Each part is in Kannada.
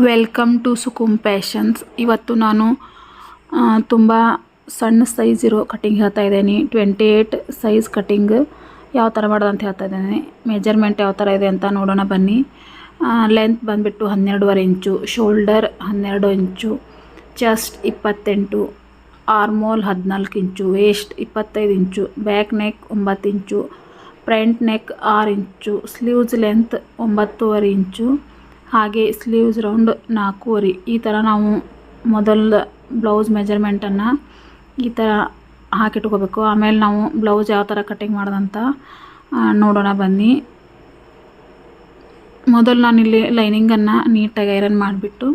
Welcome to ಸುಕುಮ್ passions. ಇವತ್ತು ನಾನು ತುಂಬ ಸಣ್ಣ ಸೈಜ್ ಇರೋ ಕಟಿಂಗ್ ಹೇಳ್ತಾ ಇದ್ದೀನಿ. 28 ಸೈಜ್ ಕಟಿಂಗ್ ಯಾವ ಥರ ಮಾಡೋದು ಅಂತ ಹೇಳ್ತಾ ಇದ್ದೀನಿ. ಮೆಜರ್ಮೆಂಟ್ ಯಾವ ಥರ ಇದೆ ಅಂತ ನೋಡೋಣ ಬನ್ನಿ. ಲೆಂತ್ ಬಂದುಬಿಟ್ಟು 12.5 ಇಂಚು, ಶೋಲ್ಡರ್ 12 ಇಂಚು, ಚೆಸ್ಟ್ 28, ಆರ್ಮೋಲ್ 14 ಇಂಚು, ವೇಸ್ಟ್ 25 ಇಂಚು, ಬ್ಯಾಕ್ ನೆಕ್ 9 ಇಂಚು, ಫ್ರಂಟ್ ನೆಕ್ 6 ಇಂಚು, ಸ್ಲೀವ್ಸ್ ಲೆಂತ್ 9.5 ಇಂಚು, ಹಾಗೆ ಸ್ಲೀವ್ಸ್ ರೌಂಡ್ 4.5. ಈ ಥರ ನಾವು ಮೊದಲ ಬ್ಲೌಸ್ ಮೆಜರ್ಮೆಂಟನ್ನು ಈ ಥರ ಹಾಕಿಟ್ಕೋಬೇಕು. ಆಮೇಲೆ ನಾವು ಬ್ಲೌಸ್ ಯಾವ ಥರ ಕಟಿಂಗ್ ಮಾಡೋದಂತ ನೋಡೋಣ ಬನ್ನಿ. ಮೊದಲು ನಾನಿಲ್ಲಿ ಲೈನಿಂಗನ್ನು ನೀಟಾಗಿ ಐರನ್ ಮಾಡಿಬಿಟ್ಟು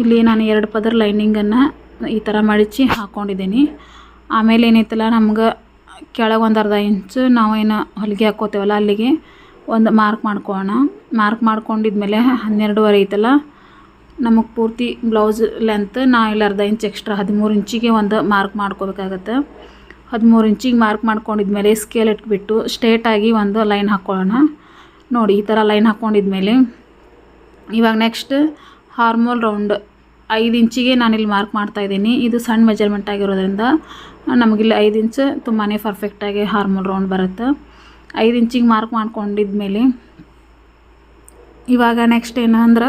ಇಲ್ಲಿ ನಾನು 2 ಪದರ ಲೈನಿಂಗನ್ನು ಈ ಥರ ಮಡಿಚಿ ಹಾಕ್ಕೊಂಡಿದ್ದೀನಿ. ಆಮೇಲೆ ಏನೈತಲ್ಲ, ನಮ್ಗೆ ಕೆಳಗೆ ಒಂದು ಅರ್ಧ ಇಂಚು ನಾವು ಏನು ಹೊಲಿಗೆ ಹಾಕ್ಕೋತೇವಲ್ಲ ಅಲ್ಲಿಗೆ ಒಂದು ಮಾರ್ಕ್ ಮಾಡ್ಕೊಳ್ಳೋಣ. ಮಾರ್ಕ್ ಮಾಡ್ಕೊಂಡಿದ್ಮೇಲೆ 12.5 ಐತಲ್ಲ ನಮಗೆ ಪೂರ್ತಿ ಬ್ಲೌಸ್ ಲೆಂತ್ ಇಲ್ಲಿ ಅರ್ಧ ಇಂಚ್ ಎಕ್ಸ್ಟ್ರಾ 13 ಇಂಚಿಗೆ ಒಂದು ಮಾರ್ಕ್ ಮಾಡ್ಕೋಬೇಕಾಗತ್ತೆ. 13 ಇಂಚಿಗೆ ಮಾರ್ಕ್ ಮಾಡ್ಕೊಂಡಿದ್ಮೇಲೆ ಸ್ಕೇಲ್ ಇಟ್ಬಿಟ್ಟು ಸ್ಟ್ರೇಟಾಗಿ ಒಂದು ಲೈನ್ ಹಾಕ್ಕೊಳ್ಳೋಣ. ನೋಡಿ, ಈ ಥರ ಲೈನ್ ಹಾಕ್ಕೊಂಡಿದ್ಮೇಲೆ ಇವಾಗ ನೆಕ್ಸ್ಟ್ ಹಾರ್ಮೋಲ್ ರೌಂಡ್ 5 ಇಂಚಿಗೆ ನಾನಿಲ್ಲಿ ಮಾರ್ಕ್ ಮಾಡ್ತಾಯಿದ್ದೀನಿ. ಇದು ಸಣ್ಣ ಮೆಜರ್ಮೆಂಟ್ ಆಗಿರೋದ್ರಿಂದ ನಮಗಿಲ್ಲಿ 5 ಇಂಚ್ ತುಂಬಾ ಪರ್ಫೆಕ್ಟಾಗಿ ಹಾರ್ಮೋಲ್ ರೌಂಡ್ ಬರುತ್ತೆ. 5 ಇಂಚಿಗೆ ಮಾರ್ಕ್ ಮಾಡ್ಕೊಂಡಿದ್ಮೇಲೆ ಇವಾಗ ನೆಕ್ಸ್ಟ್ ಏನಂದ್ರೆ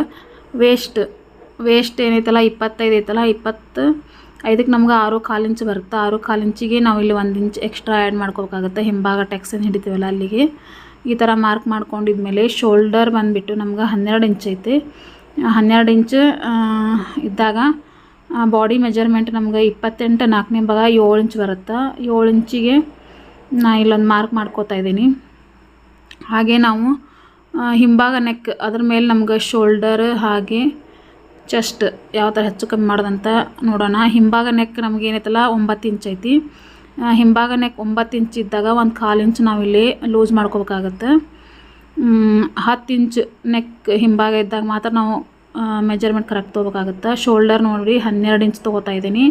ವೇಸ್ಟ್ ಏನೈತಲ್ಲ 25 ಐತಲ್ಲ, 25ಕ್ಕೆ ನಮ್ಗೆ 6.25 ಇಂಚ್ ಬರುತ್ತೆ. 6.25 ಇಂಚಿಗೆ ನಾವು ಇಲ್ಲಿ 1 ಇಂಚ್ ಎಕ್ಸ್ಟ್ರಾ ಆ್ಯಡ್ ಮಾಡ್ಕೋಬೇಕಾಗುತ್ತೆ. ಹಿಂಭಾಗ ಟೆಕ್ಸನ್ನು ಹಿಡಿತೀವಲ್ಲ ಅಲ್ಲಿಗೆ ಈ ಥರ ಮಾರ್ಕ್ ಮಾಡ್ಕೊಂಡಿದ್ಮೇಲೆ ಶೋಲ್ಡರ್ ಬಂದುಬಿಟ್ಟು ನಮ್ಗೆ 12 ಇಂಚ್ ಐತೆ. 12 ಇಂಚ್ ಇದ್ದಾಗ ಬಾಡಿ ಮೆಜರ್ಮೆಂಟ್ ನಮ್ಗೆ 28 4ನೇ ಭಾಗ 7 ಇಂಚ್ ಬರುತ್ತೆ. 7 ಇಂಚಿಗೆ ನಾನು ಇಲ್ಲೊಂದು ಮಾರ್ಕ್ ಮಾಡ್ಕೋತಾ ಇದ್ದೀನಿ. ಹಾಗೆ ನಾವು ಹಿಂಭಾಗ ನೆಕ್ ಅದ್ರ ಮೇಲೆ ನಮ್ಗೆ ಶೋಲ್ಡರ್ ಹಾಗೆ ಚೆಸ್ಟ್ ಯಾವ ಥರ ಹೆಚ್ಚು ಕಮ್ಮಿ ಮಾಡೋದಂತ ನೋಡೋಣ. ಹಿಂಭಾಗ ನೆಕ್ ನಮ್ಗೆ ಏನೈತಲ್ಲ 9 ಇಂಚ್ ಐತಿ. ಹಿಂಭಾಗ ನೆಕ್ 9 ಇಂಚ್ ಇದ್ದಾಗ 1/4 ಇಂಚ್ ನಾವಿಲ್ಲಿ ಲೂಸ್ ಮಾಡ್ಕೋಬೇಕಾಗತ್ತೆ. 10 ಇಂಚ್ ನೆಕ್ ಹಿಂಭಾಗ ಇದ್ದಾಗ ಮಾತ್ರ ನಾವು ಮೆಜರ್ಮೆಂಟ್ ಕರೆಕ್ಟ್ ತೊಗೋಬೇಕಾಗುತ್ತೆ. ಶೋಲ್ಡರ್ ನೋಡಿ 12 ಇಂಚ್ ತೊಗೋತಾ ಇದ್ದೀನಿ.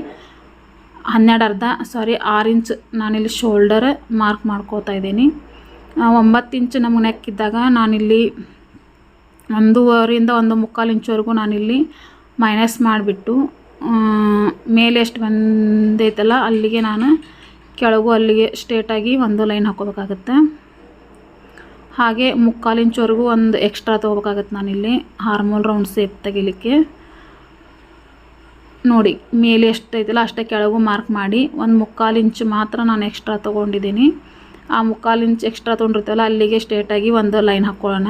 6 ಇಂಚ್ ನಾನಿಲ್ಲಿ ಶೋಲ್ಡರ್ ಮಾರ್ಕ್ ಮಾಡ್ಕೋತಾ ಇದ್ದೀನಿ. 9 ಇಂಚ್ ನಮಗೆ ನೆಕ್ ಇದ್ದಾಗ ನಾನಿಲ್ಲಿ 1.5 ಇಂದ 1.25 ಇಂಚ್ವರೆಗೂ ನಾನಿಲ್ಲಿ ಮೈನಸ್ ಮಾಡಿಬಿಟ್ಟು ಮೇಲೆ ಎಷ್ಟು ಬಂದೈತಲ್ಲ ಅಲ್ಲಿಗೆ ನಾನು ಕೆಳಗೂ ಅಲ್ಲಿಗೆ ಸ್ಟ್ರೇಟಾಗಿ ಒಂದು ಲೈನ್ ಹಾಕೋಬೇಕಾಗತ್ತೆ. ಹಾಗೆ 3/4 ಇಂಚ್ವರೆಗೂ ಒಂದು ಎಕ್ಸ್ಟ್ರಾ ತೊಗೋಬೇಕಾಗತ್ತೆ ನಾನಿಲ್ಲಿ ಹಾರ್ಮೋಲ್ ರೌಂಡ್ ಶೇಪ್ ತೆಗಿಲಿಕ್ಕೆ. ನೋಡಿ, ಮೇಲೆ ಎಷ್ಟು ಐತಲ್ಲ ಅಷ್ಟೇ ಕೆಳಗೂ ಮಾರ್ಕ್ ಮಾಡಿ 1/4 ಇಂಚ್ ಮಾತ್ರ ನಾನು ಎಕ್ಸ್ಟ್ರಾ ತೊಗೊಂಡಿದ್ದೀನಿ. ಆ 3/4 ಇಂಚ್ ಎಕ್ಸ್ಟ್ರಾ ತೊಗೊಂಡಿರ್ತೇವಲ್ಲ ಅಲ್ಲಿಗೆ ಸ್ಟ್ರೇಟಾಗಿ ಒಂದು ಲೈನ್ ಹಾಕ್ಕೊಳ್ಳೋಣ.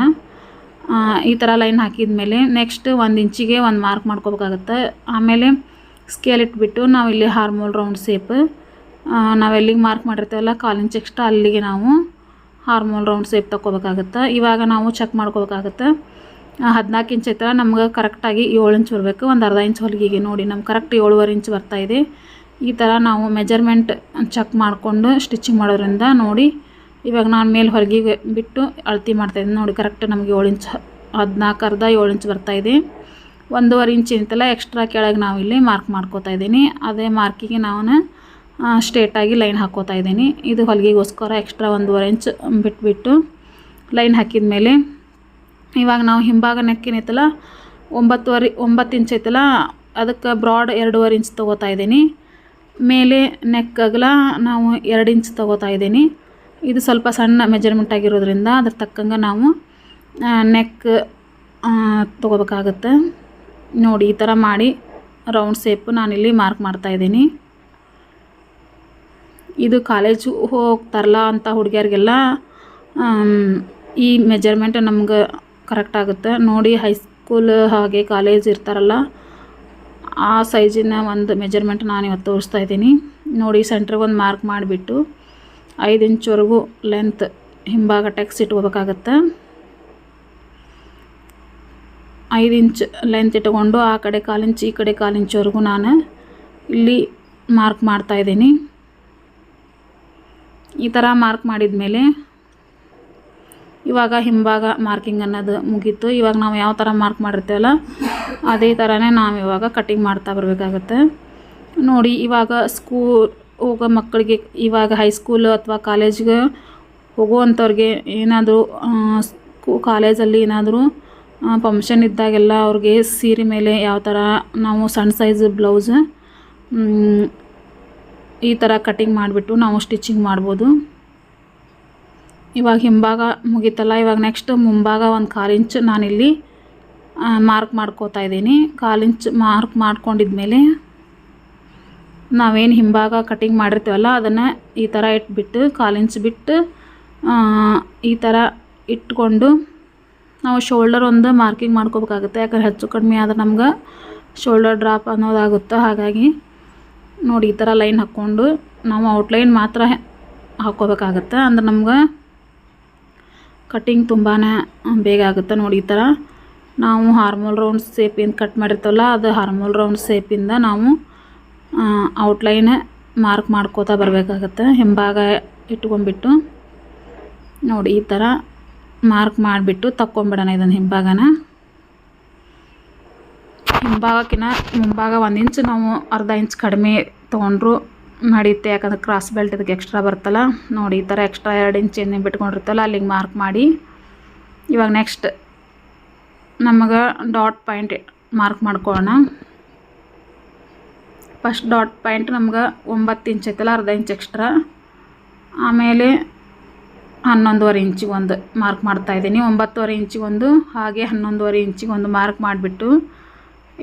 ಈ ಥರ ಲೈನ್ ಹಾಕಿದ್ಮೇಲೆ ನೆಕ್ಸ್ಟ್ 1 ಇಂಚಿಗೆ ಒಂದು ಮಾರ್ಕ್ ಮಾಡ್ಕೋಬೇಕಾಗತ್ತೆ. ಆಮೇಲೆ ಸ್ಕೇಲ್ ಇಟ್ಬಿಟ್ಟು ನಾವು ಇಲ್ಲಿ ಹಾರ್ಮೋಲ್ ರೌಂಡ್ ಶೇಪ್ ನಾವೆಲ್ಲಿಗೆ ಮಾರ್ಕ್ ಮಾಡಿರ್ತೇವಲ್ಲ 1/4 ಇಂಚ್ ಎಕ್ಸ್ಟ್ರಾ ಅಲ್ಲಿಗೆ ನಾವು ಹಾರ್ಮೋಲ್ ರೌಂಡ್ ಶೇಪ್ ತೊಗೋಬೇಕಾಗತ್ತೆ. ಇವಾಗ ನಾವು ಚೆಕ್ ಮಾಡ್ಕೋಬೇಕಾಗತ್ತೆ. 14 ಇಂಚ್ ಐತಲ್ಲ ನಮ್ಗೆ ಕರೆಕ್ಟಾಗಿ 7 ಇಂಚ್ ಬರಬೇಕು. ಒಂದು ಅರ್ಧ ಇಂಚ್ ಹೊಲಿಗೆಗೆ ನೋಡಿ ನಮ್ಗೆ ಕರೆಕ್ಟ್ 7.5 ಇಂಚ್ ಬರ್ತಾಯಿದೆ. ಈ ಥರ ನಾವು ಮೆಜರ್ಮೆಂಟ್ ಚೆಕ್ ಮಾಡಿಕೊಂಡು ಸ್ಟಿಚಿಂಗ್ ಮಾಡೋದ್ರಿಂದ ನೋಡಿ ಇವಾಗ ನಾನು ಮೇಲೆ ಹೊಲಿಗೆ ಬಿಟ್ಟು ಅಳತೆ ಮಾಡ್ತಾಯಿದ್ದೀನಿ. ನೋಡಿ ಕರೆಕ್ಟ್ ನಮಗೆ 7 ಇಂಚ್ 14 ಅರ್ಧ 7 ಇಂಚ್ ಬರ್ತಾಯಿದೆ. 1.5 ಇಂಚ್ ಇಂತೆಲ್ಲ ಎಕ್ಸ್ಟ್ರಾ ಕೆಳಗೆ ನಾವಿಲ್ಲಿ ಮಾರ್ಕ್ ಮಾಡ್ಕೋತಾ ಇದ್ದೀನಿ. ಅದೇ ಮಾರ್ಕಿಗೆ ನಾನು ಸ್ಟ್ರೇಟಾಗಿ ಲೈನ್ ಹಾಕ್ಕೋತಾ ಇದ್ದೀನಿ. ಇದು ಹೊಲಿಗೆಗೋಸ್ಕರ ಎಕ್ಸ್ಟ್ರಾ 1.5 ಇಂಚ್ ಬಿಟ್ಬಿಟ್ಟು ಲೈನ್ ಹಾಕಿದ ಮೇಲೆ ಇವಾಗ ನಾವು ಹಿಂಭಾಗ ನೆಕ್ ಏನೈತಲ್ಲ 9 ಇಂಚ್ ಐತಲ್ಲ ಅದಕ್ಕೆ ಬ್ರಾಡ್ 2.5 ಇಂಚ್ ತೊಗೋತಾ ಇದ್ದೀನಿ. ಮೇಲೆ ನೆಕ್ ಅಗಲ ನಾವು 2 ಇಂಚ್ ತೊಗೋತಾ ಇದ್ದೀನಿ. ಇದು ಸ್ವಲ್ಪ ಸಣ್ಣ ಮೆಜರ್ಮೆಂಟ್ ಆಗಿರೋದ್ರಿಂದ ಅದ್ರ ತಕ್ಕಂಗೆ ನಾವು ನೆಕ್ ತೊಗೋಬೇಕಾಗತ್ತೆ. ನೋಡಿ, ಈ ಥರ ಮಾಡಿ ರೌಂಡ್ ಶೇಪ್ ನಾನಿಲ್ಲಿ ಮಾರ್ಕ್ ಮಾಡ್ತಾಯಿದ್ದೀನಿ. ಇದು ಕಾಲೇಜು ಹೋಗ್ತಾರಲ್ಲ ಅಂತ ಹುಡುಗಿಯರಿಗೆಲ್ಲ ಈ ಮೆಜರ್ಮೆಂಟ್ ನಮ್ಗೆ ಕರೆಕ್ಟ್ ಆಗುತ್ತೆ. ನೋಡಿ, ಹೈಸ್ಕೂಲ್ ಹಾಗೆ ಕಾಲೇಜ್ ಇರ್ತಾರಲ್ಲ ಆ ಸೈಜಿನ ಒಂದು ಮೆಜರ್ಮೆಂಟ್ ನಾನು ಇವತ್ತು ತೋರಿಸ್ತಾ ಇದ್ದೀನಿ. ನೋಡಿ, ಸೆಂಟ್ರಿಗೆ ಒಂದು ಮಾರ್ಕ್ ಮಾಡಿಬಿಟ್ಟು 5 ಇಂಚ್ವರೆಗೂ ಲೆಂತ್ ಹಿಂಭಾಗ ಟೆಕ್ಸ್ ಇಟ್ಕೋಬೇಕಾಗತ್ತೆ. 5 ಇಂಚ್ ಲೆಂತ್ ಇಟ್ಕೊಂಡು ಆ ಕಡೆ 1/4 ಇಂಚ್ ಈ ಕಡೆ 1/4 ಇಂಚ್ವರೆಗೂ ನಾನು ಇಲ್ಲಿ ಮಾರ್ಕ್ ಮಾಡ್ತಾಯಿದ್ದೀನಿ. ಈ ಥರ ಮಾರ್ಕ್ ಮಾಡಿದ ಮೇಲೆ ಇವಾಗ ಹಿಂಭಾಗ ಮಾರ್ಕಿಂಗ್ ಅನ್ನೋದು ಮುಗೀತು. ಇವಾಗ ನಾವು ಯಾವ ಥರ ಮಾರ್ಕ್ ಮಾಡಿರ್ತೀವಲ್ಲ ಅದೇ ಥರನೇ ನಾವು ಇವಾಗ ಕಟಿಂಗ್ ಮಾಡ್ತಾ ಬರಬೇಕಾಗತ್ತೆ. ನೋಡಿ, ಇವಾಗ ಸ್ಕೂಲ್ ಹೋಗೋ ಮಕ್ಕಳಿಗೆ ಇವಾಗ ಹೈಸ್ಕೂಲು ಅಥವಾ ಕಾಲೇಜ್ಗೆ ಹೋಗುವಂಥವ್ರಿಗೆ ಏನಾದರೂ ಕಾಲೇಜಲ್ಲಿ ಏನಾದರೂ ಫಂಕ್ಷನ್ ಇದ್ದಾಗೆಲ್ಲ ಅವ್ರಿಗೆ ಸೀರೆ ಮೇಲೆ ಯಾವ ಥರ ನಾವು ಸಣ್ಣ ಸೈಜ್ ಬ್ಲೌಸ್ ಈ ಥರ ಕಟಿಂಗ್ ಮಾಡಿಬಿಟ್ಟು ನಾವು ಸ್ಟಿಚಿಂಗ್ ಮಾಡ್ಬೋದು. ಇವಾಗ ಹಿಂಭಾಗ ಮುಗೀತಲ್ಲ, ಇವಾಗ ನೆಕ್ಸ್ಟ್ ಮುಂಭಾಗ ಒಂದು 1/4 ಇಂಚ್ ನಾನಿಲ್ಲಿ ಮಾರ್ಕ್ ಮಾಡ್ಕೋತಾ ಇದ್ದೀನಿ. 1/4 ಇಂಚ್ ಮಾರ್ಕ್ ಮಾಡ್ಕೊಂಡಿದ್ಮೇಲೆ ನಾವೇನು ಹಿಂಭಾಗ ಕಟಿಂಗ್ ಮಾಡಿರ್ತೀವಲ್ಲ ಅದನ್ನು ಈ ಥರ ಇಟ್ಬಿಟ್ಟು 1/4 ಇಂಚ್ ಬಿಟ್ಟು ಈ ಥರ ಇಟ್ಕೊಂಡು ನಾವು ಶೋಲ್ಡರ್ ಒಂದು ಮಾರ್ಕಿಂಗ್ ಮಾಡ್ಕೋಬೇಕಾಗುತ್ತೆ. ಯಾಕಂದ್ರೆ ಹೆಚ್ಚು ಕಡಿಮೆ ಆದ್ರೆ ನಮ್ಗೆ ಶೋಲ್ಡರ್ ಡ್ರಾಪ್ ಅನ್ನೋದಾಗುತ್ತೆ. ಹಾಗಾಗಿ ನೋಡಿ ಈ ಥರ ಲೈನ್ ಹಾಕ್ಕೊಂಡು ನಾವು ಔಟ್ಲೈನ್ ಮಾತ್ರ ಹಾಕ್ಕೋಬೇಕಾಗತ್ತೆ. ಅಂದ್ರೆ ನಮ್ಗೆ ಕಟಿಂಗ್ ತುಂಬಾ ಬೇಗ ಆಗುತ್ತೆ. ನೋಡಿ ಈ ಥರ ನಾವು ಹಾರ್ಮೋಲ್ ರೌಂಡ್ ಸೇಪಿಂದ ಕಟ್ ಮಾಡಿರ್ತೀವಲ್ಲ ಅದು ಹಾರ್ಮೋಲ್ ರೌಂಡ್ ಸೇಪಿಂದ ನಾವು ಔಟ್ಲೈನ್ ಮಾರ್ಕ್ ಮಾಡ್ಕೋತಾ ಬರಬೇಕಾಗತ್ತೆ. ಹಿಂಭಾಗ ಇಟ್ಕೊಂಡ್ಬಿಟ್ಟು ನೋಡಿ ಈ ಥರ ಮಾರ್ಕ್ ಮಾಡಿಬಿಟ್ಟು ತಕ್ಕೊಂಬಿಡೋಣ ಇದನ್ನು ಹಿಂಭಾಗನ. ಹಿಂಭಾಗಕ್ಕಿಂತ ಮುಂಭಾಗ 1 ಇಂಚ್ ನಾವು ಅರ್ಧ ಇಂಚ್ ಕಡಿಮೆ ತೊಗೊಂಡ್ರು ನಡೆಯುತ್ತೆ. ಯಾಕಂದ್ರೆ ಕ್ರಾಸ್ ಬೆಲ್ಟ್ ಇದಕ್ಕೆ ಎಕ್ಸ್ಟ್ರಾ ಬರ್ತಲ್ಲ. ನೋಡಿ ಈ ಥರ ಎಕ್ಸ್ಟ್ರಾ 2 ಇಂಚ್ ಏನೇ ಬಿಟ್ಕೊಂಡಿರ್ತಲ್ಲ ಅಲ್ಲಿಗೆ ಮಾರ್ಕ್ ಮಾಡಿ ಇವಾಗ ನೆಕ್ಸ್ಟ್ ನಮಗೆ ಡಾಟ್ ಪಾಯಿಂಟ್ ಮಾರ್ಕ್ ಮಾಡ್ಕೊಳ್ಳೋಣ. ಫಸ್ಟ್ ಡಾಟ್ ಪಾಯಿಂಟ್ ನಮ್ಗೆ 9 ಇಂಚ್ ಐತಲ್ಲ, ಅರ್ಧ ಇಂಚ್ ಎಕ್ಸ್ಟ್ರಾ. ಆಮೇಲೆ 11.5 ಇಂಚಿಗೆ ಒಂದು ಮಾರ್ಕ್ ಮಾಡ್ತಾಯಿದ್ದೀನಿ. 9.5 ಇಂಚಿಗೆ ಒಂದು, ಹಾಗೆ 11.5 ಇಂಚಿಗೆ ಒಂದು ಮಾರ್ಕ್ ಮಾಡಿಬಿಟ್ಟು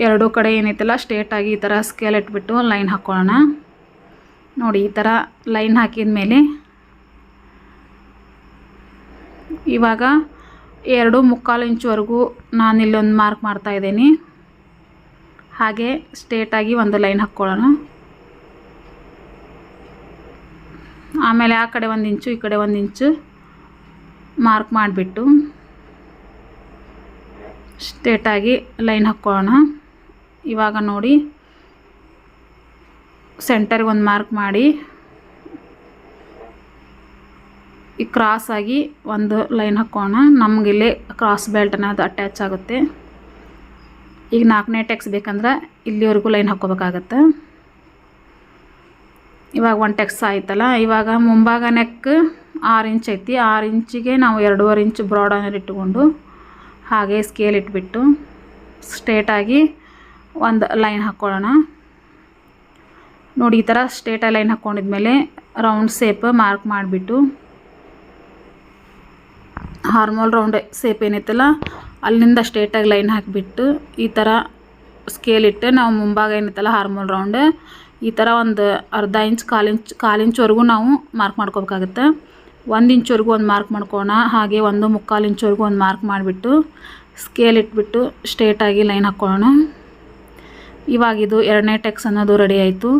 ಎರಡೂ ಕಡೆ ಏನೈತಲ್ಲ ಸ್ಟ್ರೇಟಾಗಿ ಈ ಥರ ಸ್ಕೇಲ್ ಇಟ್ಬಿಟ್ಟು ಲೈನ್ ಹಾಕ್ಕೊಳ್ಳೋಣ. ನೋಡಿ ಈ ಥರ ಲೈನ್ ಹಾಕಿದ ಮೇಲೆ ಇವಾಗ 2.25 ಇಂಚ್ವರೆಗೂ ನಾನು ಇಲ್ಲೊಂದು ಮಾರ್ಕ್ ಮಾಡ್ತಾಯಿದ್ದೀನಿ. ಹಾಗೆ ಸ್ಟ್ರೇಟಾಗಿ ಒಂದು ಲೈನ್ ಹಾಕ್ಕೊಳ್ಳೋಣ. ಆಮೇಲೆ ಆ ಕಡೆ 1 ಇಂಚು ಈ ಕಡೆ 1 ಇಂಚು ಮಾರ್ಕ್ ಮಾಡಿಬಿಟ್ಟು ಸ್ಟ್ರೇಟಾಗಿ ಲೈನ್ ಹಾಕ್ಕೊಳ್ಳೋಣ. ಇವಾಗ ನೋಡಿ ಸೆಂಟರ್ಗೆ ಒಂದು ಮಾರ್ಕ್ ಮಾಡಿ ಈ ಕ್ರಾಸಾಗಿ ಒಂದು ಲೈನ್ ಹಾಕ್ಕೊಳ್ಳೋಣ. ನಮಗಿಲ್ಲಿ ಕ್ರಾಸ್ ಬೆಲ್ಟ್ ಅನ್ನೋದು ಅಟ್ಯಾಚ್ ಆಗುತ್ತೆ. ಈಗ 4ನೇ ಟೆಕ್ಸ್ ಬೇಕಂದ್ರೆ ಇಲ್ಲಿವರೆಗೂ ಲೈನ್ ಹಾಕ್ಕೋಬೇಕಾಗತ್ತೆ. ಇವಾಗ 1 ಟೆಕ್ಸ್ ಆಯ್ತಲ್ಲ. ಇವಾಗ ಮುಂಭಾಗ ನೆಕ್ 6 ಇಂಚ್ ಐತಿ. 6 ಇಂಚಿಗೆ ನಾವು 2.5 ಇಂಚ್ ಬ್ರಾಡ್ ಅನ್ನೋದು ಇಟ್ಕೊಂಡು ಹಾಗೆ ಸ್ಕೇಲ್ ಇಟ್ಬಿಟ್ಟು ಸ್ಟ್ರೇಟಾಗಿ ಒಂದು ಲೈನ್ ಹಾಕ್ಕೊಳ್ಳೋಣ. ನೋಡಿ ಈ ಥರ ಸ್ಟ್ರೇಟಾಗಿ ಲೈನ್ ಹಾಕ್ಕೊಂಡಿದ್ಮೇಲೆ ರೌಂಡ್ ಸೇಪ್ ಮಾರ್ಕ್ ಮಾಡಿಬಿಟ್ಟು ಹಾರ್ಮೋಲ್ ರೌಂಡ್ ಸೇಪ್ ಏನೈತಲ್ಲ ಅಲ್ಲಿಂದ ಸ್ಟ್ರೇಟಾಗಿ ಲೈನ್ ಹಾಕಿಬಿಟ್ಟು ಈ ಥರ ಸ್ಕೇಲ್ ಇಟ್ಟು ನಾವು ಮುಂಭಾಗ ಏನೈತಲ್ಲ ಹಾರ್ಮೋಲ್ ರೌಂಡ್ ಈ ಥರ ಒಂದು ಅರ್ಧ ಇಂಚ್ 1/4 ಇಂಚ್ವರೆಗೂ ನಾವು ಮಾರ್ಕ್ ಮಾಡ್ಕೋಬೇಕಾಗುತ್ತೆ. 1 ಇಂಚ್ವರೆಗೂ ಒಂದು ಮಾರ್ಕ್ ಮಾಡ್ಕೋಣ. ಹಾಗೆ 1.25 ಇಂಚ್ವರೆಗೂ ಒಂದು ಮಾರ್ಕ್ ಮಾಡಿಬಿಟ್ಟು ಸ್ಕೇಲ್ ಇಟ್ಬಿಟ್ಟು ಸ್ಟ್ರೇಟಾಗಿ ಲೈನ್ ಹಾಕ್ಕೊಳ್ಳೋಣ. ಇವಾಗ ಇದು 2ನೇ ಟೆಕ್ಸ್ ಅನ್ನೋದು ರೆಡಿ ಆಯಿತು.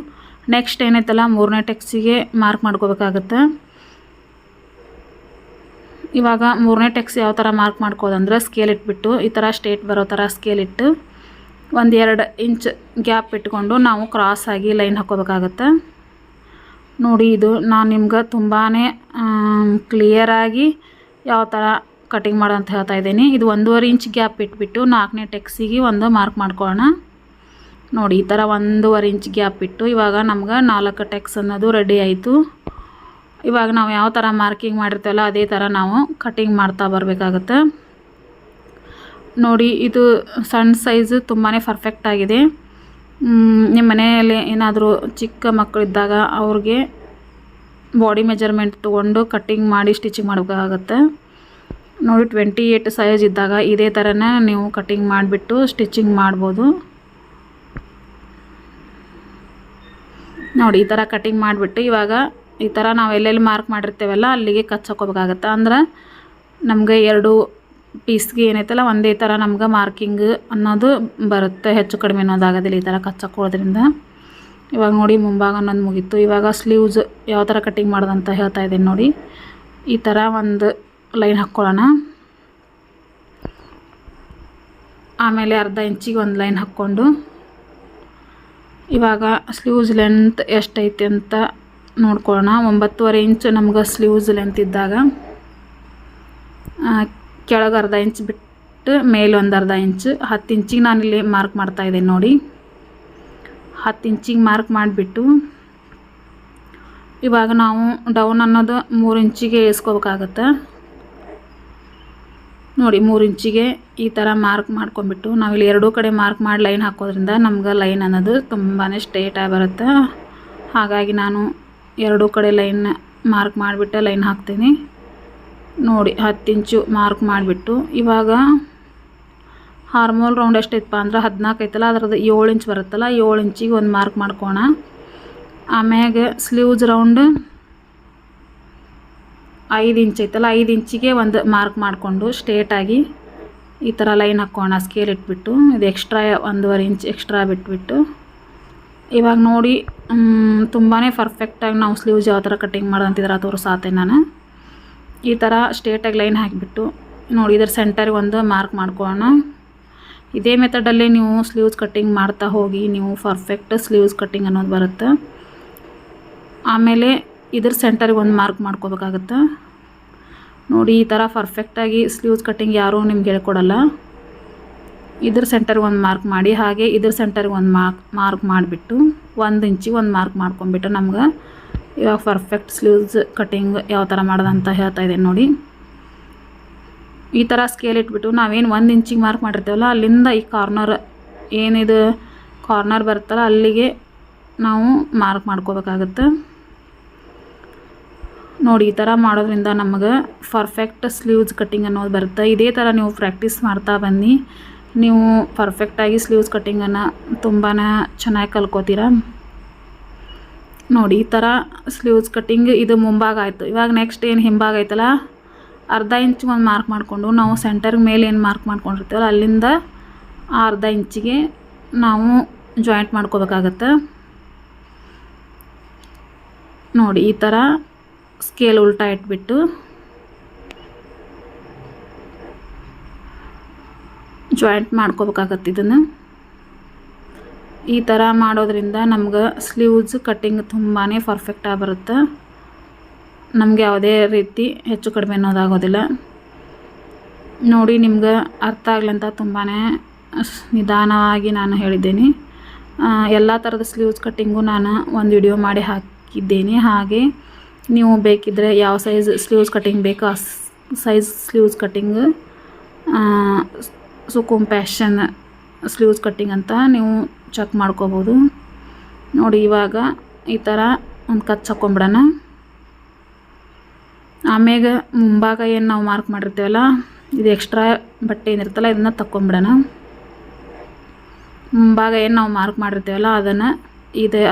ನೆಕ್ಸ್ಟ್ ಏನೈತಲ್ಲ 3ನೇ ಟೆಕ್ಸಿಗೆ ಮಾರ್ಕ್ ಮಾಡ್ಕೋಬೇಕಾಗುತ್ತೆ. ಇವಾಗ 3ನೇ ಟೆಕ್ಸ್ ಯಾವ ಥರ ಮಾರ್ಕ್ ಮಾಡ್ಕೋದಂದ್ರೆ ಸ್ಕೇಲ್ ಇಟ್ಬಿಟ್ಟು ಈ ಥರ ಸ್ಟ್ರೇಟ್ ಬರೋ ಥರ ಸ್ಕೇಲ್ ಇಟ್ಟು 1-2 ಇಂಚ್ ಗ್ಯಾಪ್ ಇಟ್ಕೊಂಡು ನಾವು ಕ್ರಾಸಾಗಿ ಲೈನ್ ಹಾಕ್ಕೋಬೇಕಾಗತ್ತೆ. ನೋಡಿ ಇದು ನಾನು ನಿಮ್ಗೆ ತುಂಬಾ ಕ್ಲಿಯರಾಗಿ ಯಾವ ಥರ ಕಟಿಂಗ್ ಮಾಡೋಂತ ಹೇಳ್ತಾ ಇದ್ದೀನಿ. ಇದು 1.5 ಇಂಚ್ ಗ್ಯಾಪ್ ಇಟ್ಬಿಟ್ಟು 4ನೇ ಟೆಕ್ಸಿಗೆ ಒಂದು ಮಾರ್ಕ್ ಮಾಡ್ಕೊಳ್ಳೋಣ. ನೋಡಿ ಈ ಥರ 1.5 ಇಂಚ್ ಗ್ಯಾಪ್ ಇಟ್ಟು ಇವಾಗ ನಮ್ಗೆ 4 ಟೆಕ್ಸ್ ಅನ್ನೋದು ರೆಡಿ ಆಯಿತು. ಇವಾಗ ನಾವು ಯಾವ ಥರ ಮಾರ್ಕಿಂಗ್ ಮಾಡಿರ್ತೀವಲ್ಲ ಅದೇ ಥರ ನಾವು ಕಟಿಂಗ್ ಮಾಡ್ತಾ ಬರಬೇಕಾಗತ್ತೆ. ನೋಡಿ ಇದು ಸಣ್ಣ ಸೈಜು ತುಂಬಾ ಪರ್ಫೆಕ್ಟ್ ಆಗಿದೆ. ನಿಮ್ಮ ಮನೆಯಲ್ಲಿ ಏನಾದರೂ ಚಿಕ್ಕ ಮಕ್ಕಳಿದ್ದಾಗ ಅವ್ರಿಗೆ ಬಾಡಿ ಮೆಜರ್ಮೆಂಟ್ ತೊಗೊಂಡು ಕಟ್ಟಿಂಗ್ ಮಾಡಿ ಸ್ಟಿಚಿಂಗ್ ಮಾಡಬೇಕಾಗತ್ತೆ. ನೋಡಿ 28 ಸೈಜ್ ಇದ್ದಾಗ ಇದೇ ಥರನೇ ನೀವು ಕಟ್ಟಿಂಗ್ ಮಾಡಿಬಿಟ್ಟು ಸ್ಟಿಚಿಂಗ್ ಮಾಡ್ಬೋದು. ನೋಡಿ ಈ ಥರ ಕಟ್ಟಿಂಗ್ ಮಾಡಿಬಿಟ್ಟು ಇವಾಗ ಈ ಥರ ನಾವು ಎಲ್ಲೆಲ್ಲಿ ಮಾರ್ಕ್ ಮಾಡಿರ್ತೇವಲ್ಲ ಅಲ್ಲಿಗೆ ಕಚ್ ಹಾಕೋಬೇಕಾಗತ್ತೆ. ಅಂದ್ರೆ ನಮಗೆ 2 ಪೀಸ್ಗೆ ಏನೈತಲ್ಲ ಒಂದೇ ಥರ ನಮ್ಗೆ ಮಾರ್ಕಿಂಗ್ ಅನ್ನೋದು ಬರುತ್ತೆ. ಹೆಚ್ಚು ಕಡಿಮೆ ಅನ್ನೋದಾಗೋದಿಲ್ಲ ಈ ಥರ ಕಚ್ ಹಾಕೋದ್ರಿಂದ. ಇವಾಗ ನೋಡಿ ಮುಂಭಾಗ ಅನ್ನೋದು ಮುಗೀತು. ಇವಾಗ ಸ್ಲೀವ್ಸ್ ಯಾವ ಥರ ಕಟ್ಟಿಂಗ್ ಮಾಡೋದಂತ ಹೇಳ್ತಾ ಇದ್ದೀನಿ ನೋಡಿ. ಈ ಥರ ಒಂದು ಲೈನ್ ಹಾಕ್ಕೊಳ್ಳೋಣ. ಆಮೇಲೆ ಅರ್ಧ ಇಂಚಿಗೆ ಒಂದು ಲೈನ್ ಹಾಕ್ಕೊಂಡು ಇವಾಗ ಸ್ಲೀವ್ಸ್ ಲೆಂತ್ ಎಷ್ಟೈತಿ ಅಂತ ನೋಡ್ಕೊಳ್ಳೋಣ. 9.5 ಇಂಚ್ ನಮ್ಗೆ ಸ್ಲೀವ್ಸ್ ಲೆಂತ್ ಇದ್ದಾಗ ಕೆಳಗೆ ಅರ್ಧ ಇಂಚ್ ಬಿಟ್ಟು ಮೇಲೆ ಒಂದು ಅರ್ಧ ಇಂಚ್ 10 ಇಂಚಿಗೆ ನಾನಿಲ್ಲಿ ಮಾರ್ಕ್ ಮಾಡ್ತಾಯಿದ್ದೀನಿ ನೋಡಿ. 10 ಇಂಚಿಗೆ ಮಾರ್ಕ್ ಮಾಡಿಬಿಟ್ಟು ಇವಾಗ ನಾವು ಡೌನ್ ಅನ್ನೋದು 3 ಇಂಚಿಗೆ ಇಸ್ಕೋಬೇಕಾಗತ್ತೆ. ನೋಡಿ 3 ಇಂಚಿಗೆ ಈ ಥರ ಮಾರ್ಕ್ ಮಾಡ್ಕೊಂಬಿಟ್ಟು ನಾವಿಲ್ಲಿ ಎರಡೂ ಕಡೆ ಮಾರ್ಕ್ ಮಾಡಿ ಲೈನ್ ಹಾಕೋದ್ರಿಂದ ನಮ್ಗೆ ಲೈನ್ ಅನ್ನೋದು ತುಂಬಾ ಸ್ಟ್ರೇಟಾಗಿ ಬರುತ್ತೆ. ಹಾಗಾಗಿ ನಾನು ಎರಡೂ ಕಡೆ ಲೈನ್ ಮಾರ್ಕ್ ಮಾಡಿಬಿಟ್ಟು ಲೈನ್ ಹಾಕ್ತೀನಿ. ನೋಡಿ 10 ಇಂಚು ಮಾರ್ಕ್ ಮಾಡಿಬಿಟ್ಟು ಇವಾಗ ಹಾರ್ಮೋಲ್ ರೌಂಡ್ ಎಷ್ಟೈತಪ್ಪ ಅಂದ್ರೆ 14 ಐತಲ್ಲ, ಅದ್ರದ್ದು 7 ಇಂಚ್ ಬರುತ್ತಲ್ಲ, 7 ಇಂಚಿಗೆ ಒಂದು ಮಾರ್ಕ್ ಮಾಡ್ಕೋಣ. ಆಮ್ಯಾಗ ಸ್ಲೀವ್ಸ್ ರೌಂಡ್ 5 ಇಂಚ್ ಐತಲ್ಲ, 5 ಇಂಚಿಗೆ ಒಂದು ಮಾರ್ಕ್ ಮಾಡಿಕೊಂಡು ಸ್ಟ್ರೇಟಾಗಿ ಈ ಥರ ಲೈನ್ ಹಾಕೋಣ. ಸ್ಕೇಲ್ ಇಟ್ಬಿಟ್ಟು ಇದು ಎಕ್ಸ್ಟ್ರಾ 1.5 ಇಂಚ್ ಎಕ್ಸ್ಟ್ರಾ ಬಿಟ್ಬಿಟ್ಟು ಇವಾಗ ನೋಡಿ ತುಂಬಾ ಪರ್ಫೆಕ್ಟಾಗಿ ನಾವು ಸ್ಲೀವ್ಸ್ ಯಾವ ಥರ ಕಟ್ಟಿಂಗ್ ಮಾಡೋದಂತಿದ್ರೆ ತೋರಿಸಾತೆ ನಾನು. ಈ ಥರ ಸ್ಟ್ರೇಟಾಗಿ ಲೈನ್ ಹಾಕಿಬಿಟ್ಟು ನೋಡಿ ಇದರ ಸೆಂಟರ್ಗೆ ಒಂದು ಮಾರ್ಕ್ ಮಾಡ್ಕೊಳ್ಳೋಣ. ಇದೇ ಮೆಥಡಲ್ಲೇ ನೀವು ಸ್ಲೀವ್ಸ್ ಕಟ್ಟಿಂಗ್ ಮಾಡ್ತಾ ಹೋಗಿ ನೀವು ಪರ್ಫೆಕ್ಟ್ ಸ್ಲೀವ್ಸ್ ಕಟ್ಟಿಂಗ್ ಅನ್ನೋದು ಬರುತ್ತೆ. ಆಮೇಲೆ ಇದ್ರ ಸೆಂಟರ್ಗೆ ಒಂದು ಮಾರ್ಕ್ ಮಾಡ್ಕೋಬೇಕಾಗುತ್ತೆ. ನೋಡಿ ಈ ಥರ ಪರ್ಫೆಕ್ಟಾಗಿ ಸ್ಲೀವ್ಸ್ ಕಟ್ಟಿಂಗ್ ಯಾರೂ ನಿಮ್ಗೆ ಹೇಳ್ಕೊಡಲ್ಲ. ಇದ್ರ ಸೆಂಟರ್ಗೆ ಒಂದು ಮಾರ್ಕ್ ಮಾಡಿ, ಹಾಗೆ ಇದ್ರ ಸೆಂಟರ್ಗೆ ಒಂದು ಮಾರ್ಕ್ ಮಾಡಿಬಿಟ್ಟು 1 ಇಂಚಿಗೆ ಒಂದು ಮಾರ್ಕ್ ಮಾಡ್ಕೊಂಬಿಟ್ಟು ನಮ್ಗೆ ಇವಾಗ ಪರ್ಫೆಕ್ಟ್ ಸ್ಲೀವ್ಸ್ ಕಟ್ಟಿಂಗ್ ಯಾವ ಥರ ಮಾಡೋದಂತ ಹೇಳ್ತಾ ಇದ್ದೇನೆ ನೋಡಿ. ಈ ಥರ ಸ್ಕೇಲ್ ಇಟ್ಬಿಟ್ಟು ನಾವೇನು 1 ಇಂಚಿಗೆ ಮಾರ್ಕ್ ಮಾಡಿರ್ತೀವಲ್ಲ ಅಲ್ಲಿಂದ ಈ ಕಾರ್ನರ್ ಏನಿದು ಕಾರ್ನರ್ ಬರುತ್ತಲ್ಲ ಅಲ್ಲಿಗೆ ನಾವು ಮಾರ್ಕ್ ಮಾಡ್ಕೋಬೇಕಾಗುತ್ತೆ. ನೋಡಿ ಈ ಥರ ಮಾಡೋದ್ರಿಂದ ನಮಗೆ ಪರ್ಫೆಕ್ಟ್ ಸ್ಲೀವ್ಸ್ ಕಟ್ಟಿಂಗ್ ಅನ್ನೋದು ಬರುತ್ತೆ. ಇದೇ ಥರ ನೀವು ಪ್ರಾಕ್ಟೀಸ್ ಮಾಡ್ತಾ ಬನ್ನಿ, ನೀವು ಪರ್ಫೆಕ್ಟಾಗಿ ಸ್ಲೀವ್ಸ್ ಕಟ್ಟಿಂಗನ್ನು ತುಂಬಾ ಚೆನ್ನಾಗಿ ಕಲ್ಕೋತೀರ. ನೋಡಿ ಈ ಥರ ಸ್ಲೀವ್ಸ್ ಕಟ್ಟಿಂಗ್ ಇದು ಮುಂಭಾಗ ಆಯಿತು. ಇವಾಗ ನೆಕ್ಸ್ಟ್ ಏನು ಹಿಂಭಾಗ ಐತಲ್ಲ, ಅರ್ಧ ಇಂಚಿಗೆ ಒಂದು ಮಾರ್ಕ್ ಮಾಡಿಕೊಂಡು ನಾವು ಸೆಂಟರ್ ಮೇಲೆ ಏನು ಮಾರ್ಕ್ ಮಾಡ್ಕೊಂಡಿರ್ತೀವಲ್ಲ ಅಲ್ಲಿಂದ 1/2 ಇಂಚಿಗೆ ನಾವು ಜಾಯಿಂಟ್ ಮಾಡ್ಕೋಬೇಕಾಗತ್ತೆ. ನೋಡಿ ಈ ಥರ ಸ್ಕೇಲ್ ಉಲ್ಟಾ ಇಟ್ಬಿಟ್ಟು ಜಾಯಿಂಟ್ ಮಾಡ್ಕೋಬೇಕಾಗತ್ತೆ. ಇದನ್ನು ಈ ಥರ ಮಾಡೋದ್ರಿಂದ ನಮ್ಗೆ ಸ್ಲೀವ್ಸ್ ಕಟ್ಟಿಂಗ್ ತುಂಬಾ ಪರ್ಫೆಕ್ಟಾಗಿ ಬರುತ್ತೆ. ನಮಗೆ ಯಾವುದೇ ರೀತಿ ಹೆಚ್ಚು ಕಡಿಮೆ ಅನ್ನೋದಾಗೋದಿಲ್ಲ. ನೋಡಿ ನಿಮ್ಗೆ ಅರ್ಥ ಆಗ್ಲಂತ ತುಂಬಾ ನಿಧಾನವಾಗಿ ನಾನು ಹೇಳಿದ್ದೀನಿ. ಎಲ್ಲ ಥರದ ಸ್ಲೀವ್ಸ್ ಕಟ್ಟಿಂಗು ನಾನು ಒಂದು ವಿಡಿಯೋ ಮಾಡಿ ಹಾಕಿದ್ದೇನೆ. ಹಾಗೆ ನೀವು ಬೇಕಿದ್ದರೆ ಯಾವ ಸೈಜ್ ಸ್ಲೀವ್ಸ್ ಕಟ್ಟಿಂಗ್ ಬೇಕು ಆ ಸೈಜ್ ಸ್ಲೀವ್ಸ್ ಕಟ್ಟಿಂಗ್ ಸುಕುಮ್ ಫ್ಯಾಷನ್ ಸ್ಲೀವ್ಸ್ ಕಟ್ಟಿಂಗ್ ಅಂತ ನೀವು ಚೆಕ್ ಮಾಡ್ಕೋಬೋದು. ನೋಡಿ ಇವಾಗ ಈ ಥರ ಒಂದು ಕಚ್ ಹಾಕ್ಕೊಂಬಿಡೋಣ. ಆಮ್ಯಾಗ ಮುಂಭಾಗ ಏನು ನಾವು ಮಾರ್ಕ್ ಮಾಡಿರ್ತೀವಲ್ಲ ಇದು ಎಕ್ಸ್ಟ್ರಾ ಬಟ್ಟೆ ಏನಿರ್ತಲ್ಲ ಇದನ್ನು ತಕ್ಕೊಂಬಿಡೋಣ. ಮುಂಭಾಗ ಏನು ನಾವು ಮಾರ್ಕ್ ಮಾಡಿರ್ತೀವಲ್ಲ ಅದನ್ನು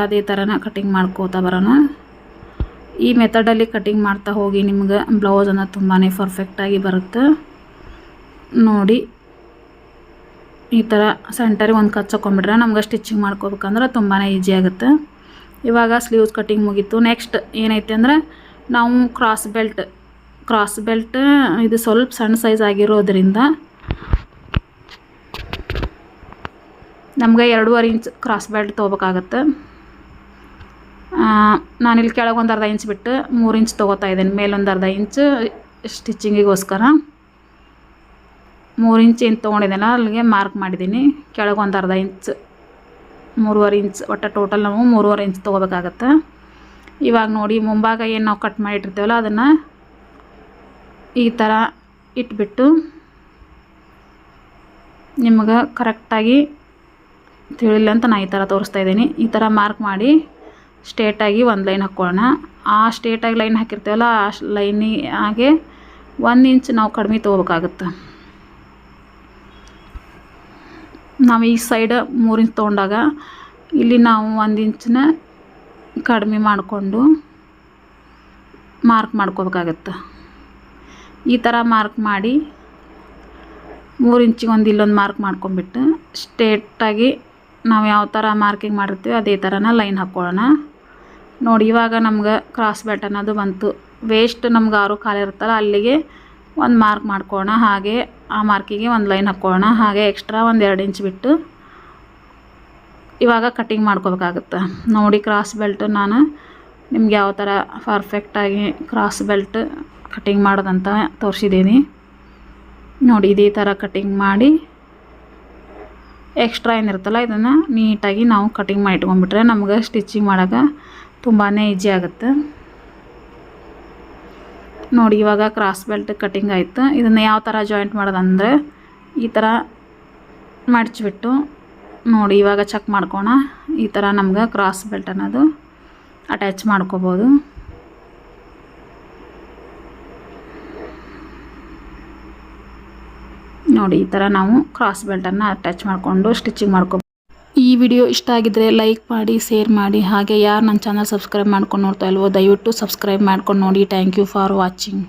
ಅದೇ ಥರನ ಕಟ್ಟಿಂಗ್ ಮಾಡ್ಕೋತಾ ಬರೋಣ. ಈ ಮೆಥಡಲ್ಲಿ ಕಟ್ಟಿಂಗ್ ಮಾಡ್ತಾ ಹೋಗಿ ನಿಮ್ಗೆ ಬ್ಲೌಸನ್ನು ತುಂಬಾ ಪರ್ಫೆಕ್ಟಾಗಿ ಬರುತ್ತೆ. ನೋಡಿ ಈ ಥರ ಸೆಂಟರಿಗೆ ಒಂದು ಕಚ್ ಹಾಕ್ಕೊಂಬಿಟ್ರೆ ನಮ್ಗೆ ಸ್ಟಿಚಿಂಗ್ ಮಾಡ್ಕೋಬೇಕಂದ್ರೆ ತುಂಬಾ ಈಸಿ ಆಗುತ್ತೆ. ಇವಾಗ ಸ್ಲೀವ್ಸ್ ಕಟ್ಟಿಂಗ್ ಮುಗೀತು. ನೆಕ್ಸ್ಟ್ ಏನೈತೆ ಅಂದರೆ ನಾವು ಕ್ರಾಸ್ ಬೆಲ್ಟ್ ಇದು ಸ್ವಲ್ಪ ಸಣ್ಣ ಸೈಜ್ ಆಗಿರೋದ್ರಿಂದ ನಮ್ಗೆ 2.5 ಇಂಚ್ ಕ್ರಾಸ್ ಬೆಲ್ಟ್ ತೊಗೋಬೇಕಾಗತ್ತೆ. ನಾನಿಲ್ಲಿ ಕೆಳಗೆ ಒಂದು 1/2 ಇಂಚ್ ಬಿಟ್ಟು 3 ಇಂಚ್ ತೊಗೋತಾ ಇದ್ದೀನಿ. ಮೇಲೊಂದು 1/2 ಇಂಚ್ ಸ್ಟಿಚಿಂಗಿಗೋಸ್ಕರ 3 ಇಂಚ್ ಏನು ತೊಗೊಂಡಿದ್ದೇನೆ ಅಲ್ಲಿಗೆ ಮಾರ್ಕ್ ಮಾಡಿದ್ದೀನಿ. ಕೆಳಗೆ ಒಂದು 1/2 ಇಂಚ್ 3.5 ಇಂಚ್ ಒಟ್ಟು ಟೋಟಲ್ ನಾವು 3.5 ಇಂಚ್ ತೊಗೋಬೇಕಾಗತ್ತೆ. ಇವಾಗ ನೋಡಿ ಮುಂಭಾಗ ಏನು ನಾವು ಕಟ್ ಮಾಡಿಟ್ಟಿರ್ತೀವಲ್ಲ ಅದನ್ನು ಈ ಥರ ಇಟ್ಬಿಟ್ಟು ನಿಮಗೆ ಕರೆಕ್ಟಾಗಿ ತಿಳಿಲ್ಲ ಅಂತ ನಾನು ಈ ಥರ ತೋರಿಸ್ತಾ ಇದ್ದೀನಿ. ಈ ಥರ ಮಾರ್ಕ್ ಮಾಡಿ ಸ್ಟ್ರೇಟಾಗಿ ಒಂದು ಲೈನ್ ಹಾಕ್ಕೊಳ್ಳೋಣ. ಆ ಸ್ಟ್ರೇಟಾಗಿ ಲೈನ್ ಹಾಕಿರ್ತೀವಲ್ಲ ಆ ಲೈನಿಗೆ 1 ಇಂಚ್ ನಾವು ಕಡಿಮೆ ತೊಗೋಬೇಕಾಗುತ್ತೆ. ನಾವು ಈ ಸೈಡ್ 3 ಇಂಚ್ ತೊಗೊಂಡಾಗ ಇಲ್ಲಿ ನಾವು 1 ಇಂಚನ್ನ ಕಡಿಮೆ ಮಾಡಿಕೊಂಡು ಮಾರ್ಕ್ ಮಾಡ್ಕೋಬೇಕಾಗತ್ತೆ. ಈ ಥರ ಮಾರ್ಕ್ ಮಾಡಿ 3 ಇಂಚಿಗೆ ಒಂದು ಇಲ್ಲೊಂದು ಮಾರ್ಕ್ ಮಾಡ್ಕೊಂಬಿಟ್ಟು ಸ್ಟ್ರೇಟಾಗಿ ನಾವು ಯಾವ ಥರ ಮಾರ್ಕಿಂಗ್ ಮಾಡಿರ್ತೀವಿ ಅದೇ ಥರನ ಲೈನ್ ಹಾಕ್ಕೊಳ್ಳೋಣ. ನೋಡಿ ಇವಾಗ ನಮ್ಗೆ ಕ್ರಾಸ್ ಬೆಲ್ಟ್ ಅನ್ನೋದು ಬಂತು. ವೇಸ್ಟ್ ನಮ್ಗೆ 6 ಕಾಲು ಇರುತ್ತಲ್ಲ ಅಲ್ಲಿಗೆ ಒಂದು ಮಾರ್ಕ್ ಮಾಡ್ಕೊಳ್ಳೋಣ. ಹಾಗೆ ಆ ಮಾರ್ಕಿಗೆ ಒಂದು ಲೈನ್ ಹಾಕ್ಕೊಳ್ಳೋಣ. ಹಾಗೆ ಎಕ್ಸ್ಟ್ರಾ ಒಂದು 2 ಇಂಚ್ ಬಿಟ್ಟು ಇವಾಗ ಕಟ್ಟಿಂಗ್ ಮಾಡ್ಕೋಬೇಕಾಗುತ್ತೆ. ನೋಡಿ ಕ್ರಾಸ್ ಬೆಲ್ಟ್ ನಾನು ನಿಮ್ಗೆ ಯಾವ ಥರ ಪರ್ಫೆಕ್ಟಾಗಿ ಕ್ರಾಸ್ ಬೆಲ್ಟ್ ಕಟ್ಟಿಂಗ್ ಮಾಡೋದಂತ ತೋರಿಸಿದ್ದೀನಿ. ನೋಡಿ ಇದೇ ಥರ ಕಟ್ಟಿಂಗ್ ಮಾಡಿ ಎಕ್ಸ್ಟ್ರಾ ಏನಿರುತ್ತಲ್ಲ ಇದನ್ನು ನೀಟಾಗಿ ನಾವು ಕಟ್ಟಿಂಗ್ ಮಾಡಿ ಇಟ್ಕೊಂಡ್ಬಿಟ್ರೆ ನಮ್ಗೆ ಸ್ಟಿಚಿಂಗ್ ಮಾಡೋಕೆ ತುಂಬಾ ಈಸಿ ಆಗುತ್ತೆ. ನೋಡಿ ಇವಾಗ ಕ್ರಾಸ್ ಬೆಲ್ಟ್ ಕಟಿಂಗ್ ಆಯಿತು. ಇದನ್ನು ಯಾವ ಥರ ಜಾಯಿಂಟ್ ಮಾಡೋದಂದರೆ ಈ ಥರ ಮಡಚಿಬಿಟ್ಟು ನೋಡಿ ಇವಾಗ ಚೆಕ್ ಮಾಡ್ಕೋಣ. ಈ ಥರ ನಮ್ಗೆ ಕ್ರಾಸ್ ಬೆಲ್ಟ್ ಅನ್ನೋದು ಅಟ್ಯಾಚ್ ಮಾಡ್ಕೋಬೋದು. ನೋಡಿ ಈ ಥರ ನಾವು ಕ್ರಾಸ್ ಬೆಲ್ಟನ್ನು ಅಟ್ಯಾಚ್ ಮಾಡಿಕೊಂಡು ಸ್ಟಿಚಿಂಗ್ ಮಾಡ್ಕೋಬೋದು. ಈ ವಿಡಿಯೋ ಇಷ್ಟ ಆಗಿದ್ದರೆ ಲೈಕ್ ಮಾಡಿ, ಶೇರ್ ಮಾಡಿ. ಹಾಗೆ ಯಾರು ನನ್ನ ಚಾನಲ್ ಸಬ್ಸ್ಕ್ರೈಬ್ ಮಾಡ್ಕೊಂಡು ನೋಡ್ತಾ ಇಲ್ವೋ ದಯವಿಟ್ಟು ಸಬ್ಸ್ಕ್ರೈಬ್ ಮಾಡ್ಕೊಂಡು ನೋಡಿ. Thank you for watching.